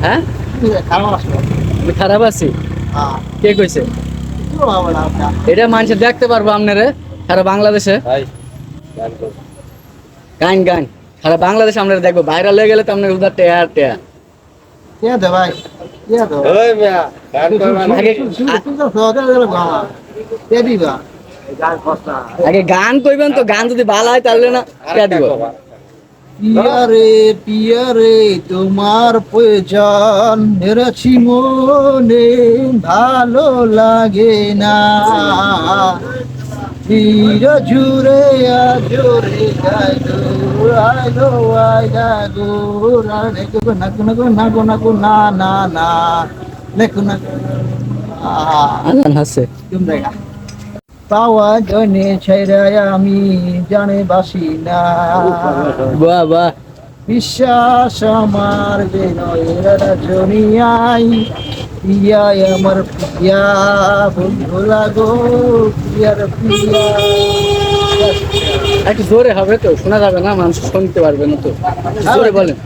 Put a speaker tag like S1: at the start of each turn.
S1: হ্যাঁ খারাপ আছি কে কইছে এটা মানুষ দেখতে পারবো আপনারে সারা বাংলাদেশে গান গান সারা বাংলাদেশে আপনারা দেখবো ভাইরাল হয়ে গেলে তো আপনার উদার টেয়া টেয়া আগে গান কইবেন তো গান যদি ভালো হয় তাহলে না কে দিব
S2: পিয়ারে তোমার প্রয়োজন মেরেছি মনে ভালো লাগে না ধীরে জুড়ে জোরে পাওয়া জনে ছেড়ায় আমি জানে বাসি না
S1: বাহ বাহ
S2: বিশ্বাস আমার জনিয়াই পিয়াই আমার পিয়া ভোলা গো পিয়ার পিয়া
S1: একটু জোরে হবে তো শোনা যাবে না মানুষ শুনতে পারবে না তো জোরে বলেন